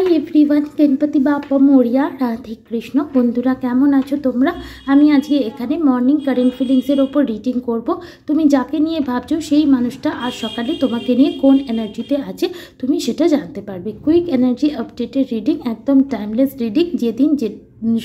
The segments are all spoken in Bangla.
High everyone, Ganpati Bappa Morya, Radhe Krishna. বন্ধুরা কেমন আছো তোমরা? আমি আজকে এখানে মর্নিং কারেন্ট ফিলিংসের ওপর রিডিং করব। তুমি যাকে নিয়ে ভাবছো সেই মানুষটা আজ সকালে তোমাকে নিয়ে কোন এনার্জিতে আছে তুমি সেটা জানতে পারবে। কুইক এনার্জি আপডেটেড রিডিং, একদম টাইমলেস রিডিং। যেদিন যে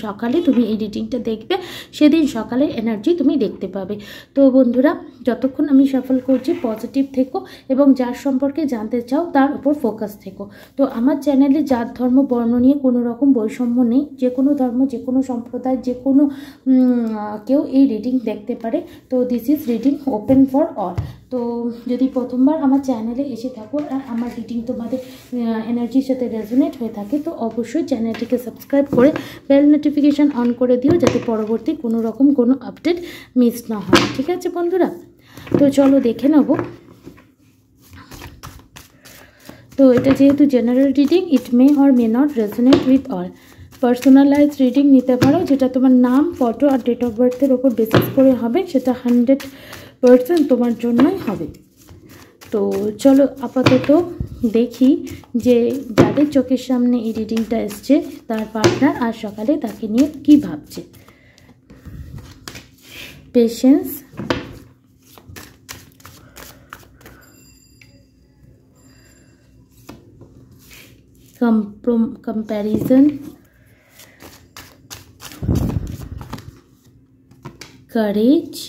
সকালে তুমি এই রিডিংটা দেখবে সেদিন সকালের এনার্জি তুমি দেখতে পাবে। তো বন্ধুরা, যতক্ষণ আমি সফল করছি পজিটিভ থেকো এবং যার সম্পর্কে জানতে চাও তার উপর ফোকাস থেকো। তো আমার চ্যানেলে জাত ধর্ম বর্ণ নিয়ে কোনো রকম বৈষম্য নেই। যে কোনো ধর্ম, যে কোনো সম্প্রদায়, যে কোনো কেউ এই রিডিং দেখতে পারে। তো this is reading open for all. তো যদি প্রথমবার আমার চ্যানেলে এসে থাকো আর আমার রিডিং তোমাদের এনার্জির সাথে রেজোনেট হয়ে থাকে তো অবশ্যই চ্যানেলটিকে সাবস্ক্রাইব করে বেল নোটিফিকেশান অন করে দিও, যাতে পরবর্তী কোনো রকম কোনো আপডেট মিস না হয়। ঠিক আছে বন্ধুরা, তো চলো দেখে নেব। তো এটা যেহেতু general reading, it May or may not resonate with all. Personalize reading নিতে পারো, যেটা তোমার নাম, ফটো আর ডেট অফ বার্থের ওপর বেসিস করে হবে, সেটা 100% তোমার জন্যই হবে। তো চলো আপাতত দেখি যে যাদের চোখের সামনে এই রিডিংটা এসছে তার পার্টনার আজ সকালে তাকে নিয়ে কি ভাবছে। Patience, comparison, courage,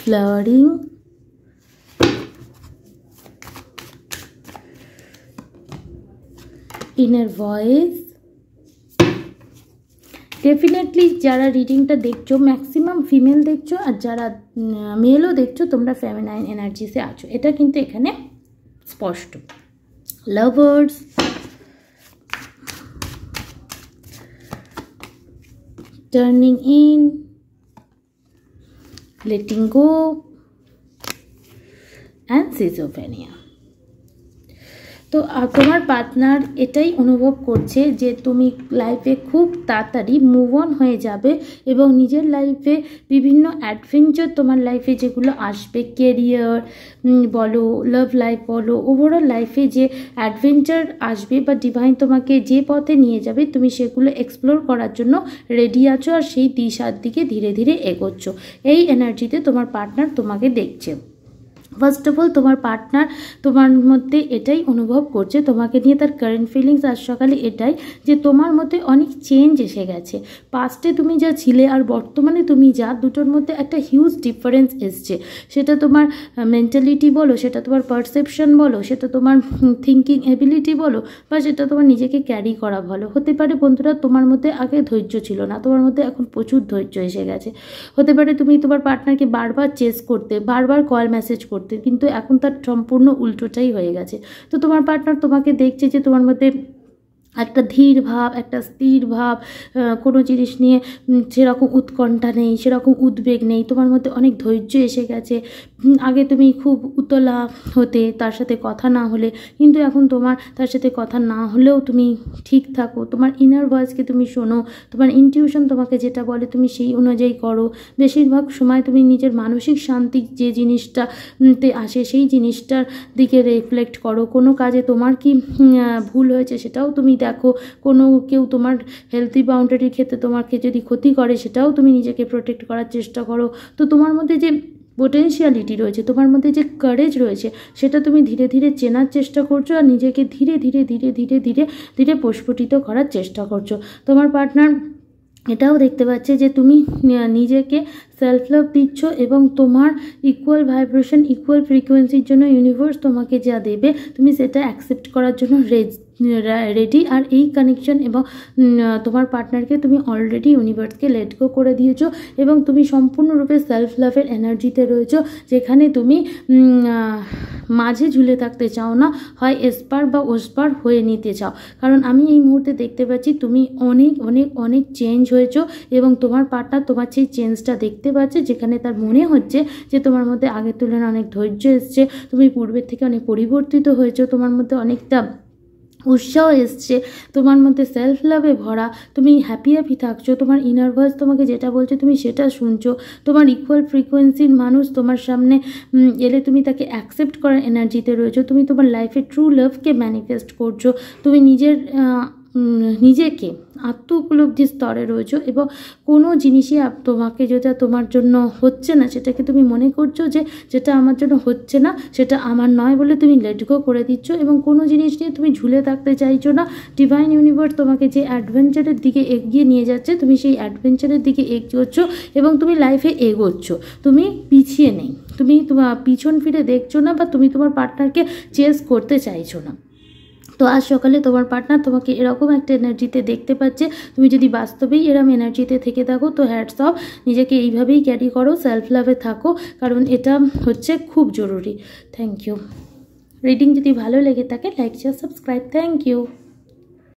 flirting, inner voice। Definitely যারা রিডিংটা দেখছো ম্যাক্সিমাম ফিমেল দেখছো, আর যারা মেলও দেখছো তোমরা ফেমিনাইন এনার্জিসে আছো, এটা কিন্তু এখানে স্পষ্ট। Lovers, turning in, letting go and schizophrenia. তো তোমার পার্টনার এটাই অনুভব করছে যে তুমি লাইফে খুব তাড়াতাড়ি মুভ অন হয়ে যাবে এবং নিজের লাইফে বিভিন্ন অ্যাডভেঞ্চার তোমার লাইফে যেগুলো আসবে, কেরিয়ার বলো, লাভ লাইফ বলো, ওভারঅল লাইফে যে অ্যাডভেঞ্চার আসবে বা ডিভাইন তোমাকে যে পথে নিয়ে যাবে তুমি সেগুলো এক্সপ্লোর করার জন্য রেডি আছো আর সেই দিশার দিকে ধীরে ধীরে এগোচ্ছ। এই এনার্জিতে তোমার পার্টনার তোমাকে দেখছে। ফার্স্ট অফ অল তোমার পার্টনার তোমার মধ্যে এটাই অনুভব করছে তোমাকে নিয়ে, তার কারেন্ট ফিলিংস আজ সকালে এটাই যে তোমার মধ্যে অনেক চেঞ্জ এসে গেছে। পাস্টে তুমি যা ছিলে আর বর্তমানে তুমি যা, দুটোর মধ্যে একটা হিউজ ডিফারেন্স এসছে। সেটা তোমার মেন্টালিটি বলো, সেটা তোমার পারসেপশন বলো, সেটা তোমার থিঙ্কিং এবিলিটি বলো, বা সেটা তোমার নিজেকে ক্যারি করা বলো। হতে পারে বন্ধুরা তোমার মধ্যে আগে ধৈর্য ছিল না, তোমার মধ্যে এখন প্রচুর ধৈর্য এসে গেছে। হতে পারে তুমি তোমার পার্টনারকে বারবার চেস করতে, বারবার কল মেসেজ করতে, কিন্তু এখন তার সম্পূর্ণ উল্টোটাই হয়ে গেছে। তো তোমার পার্টনার তোমাকে দেখছে যে তোমার মধ্যে একটা ধীর ভাব, একটা স্থির ভাব, কোনো জিনিস নিয়ে সেরকম উৎকণ্ঠা নেই, সেরকম উদ্বেগ নেই, তোমার মধ্যে অনেক ধৈর্য এসে গেছে। আগে তুমি খুব উতলা হতে তার সাথে কথা না হলে, কিন্তু এখন তোমার তার সাথে কথা না হলেও তুমি ঠিক থাকো। তোমার ইনার ভয়েসকে তুমি শোনো, তোমার ইনটিউশন তোমাকে যেটা বলে তুমি সেই অনুযায়ী করো। বেশিরভাগ সময় তুমি নিজের মানসিক শান্তি যে জিনিসটাতে আসে সেই জিনিসটার দিকে রিফ্লেক্ট করো। কোনো কাজে তোমার কি ভুল হয়েছে সেটাও তুমি দেখো। কোনো কেউ তোমার হেলথি বাউন্ডারির ক্ষেত্রে তোমাকে যদি ক্ষতি করে সেটাও তুমি নিজেকে প্রোটেক্ট করার চেষ্টা করো। তো তোমার মধ্যে যে পোটেনশিয়ালিটি রয়েছে, তোমার মধ্যে যে কারেজ রয়েছে, সেটা তুমি ধীরে ধীরে চেনার চেষ্টা করছো আর নিজেকে ধীরে ধীরে ধীরে ধীরে ধীরে ধীরে প্রস্ফুটিত করার চেষ্টা করছো। তোমার পার্টনার এটাও দেখতে পাচ্ছে যে তুমি নিজেকে সেলফ লাভ দিচ্ছ এবং তোমার ইকুয়াল ভাইব্রেশন, ইকুয়াল ফ্রিকোয়েন্সির জন্য ইউনিভার্স তোমাকে যা দেবে তুমি সেটা অ্যাকসেপ্ট করার জন্য রেডি। আর এই কানেকশন এবং তোমার পার্টনারকে তুমি অলরেডি ইউনিভার্সকে লেট গো করে দিয়েছো এবং তুমি সম্পূর্ণরূপে সেলফ লাভের এনার্জিতে রয়েছো, যেখানে তুমি মাঝে ঝুলে থাকতে চাও না, হয় এসপার বা ওসপার হয়ে নিতে চাও। কারণ আমি এই মুহূর্তে দেখতে পাচ্ছি তুমি অনেক অনেক অনেক চেঞ্জ হয়েছো এবং তোমার পার্টনার তোমার সেই চেঞ্জটা দেখতে পাচ্ছে, যেখানে তার মনে হচ্ছে যে তোমার মধ্যে আগের তুলনায় অনেক ধৈর্য এসছে, তুমি পূর্বের থেকে অনেক পরিবর্তিত হয়েছো, তোমার মধ্যে অনেকটা উৎসাহ এসছে, তোমার মধ্যে সেলফ লাভে ভরা, তুমি হ্যাপি হ্যাপি থাকছো, তোমার ইনার ভয়েস তোমাকে যেটা বলছে তুমি সেটা শুনছো, তোমার ইকুয়াল ফ্রিকোয়েন্সির মানুষ তোমার সামনে এলে তুমি তাকে অ্যাকসেপ্ট করার এনার্জিতে রয়েছো, তুমি তোমার লাইফে ট্রু লাভকে ম্যানিফেস্ট করছো, তুমি নিজেকে আত্ম উপলব্ধির স্তরে রয়েছো এবং কোনো জিনিসই তোমাকে যেটা তোমার জন্য হচ্ছে না সেটাকে তুমি মনে করছো যে যেটা আমার জন্য হচ্ছে না সেটা আমার নয় বলে তুমি লেট গো করে দিচ্ছ এবং কোনো জিনিস নিয়ে তুমি ঝুলে থাকতে চাইছো না। ডিভাইন ইউনিভার্স তোমাকে যে অ্যাডভেঞ্চারের দিকে এগিয়ে নিয়ে যাচ্ছে তুমি সেই অ্যাডভেঞ্চারের দিকে এগোচ্ছ এবং তুমি লাইফে এগোচ্ছ, তুমি পিছিয়ে নেই, তুমি তোমার পিছন ফিরে দেখছো না বা তুমি তোমার পার্টনারকে চেস করতে চাইছো না। তো আজ সকালে তোমার পার্টনার তোমাকে এরকম একটা এনার্জিতে দেখতে পাচ্ছে, তুমি যদি বাস্তবেই এরকম এনার্জিতে থেকে থাকো তো হ্যাটস অফ, নিজেকে এইভাবেই ক্যারি করো, সেলফ লাভে থাকো, কারণ এটা হচ্ছে খুব জরুরি। Thank you. রিডিং যদি ভালো লেগে থাকে like share subscribe. Thank you.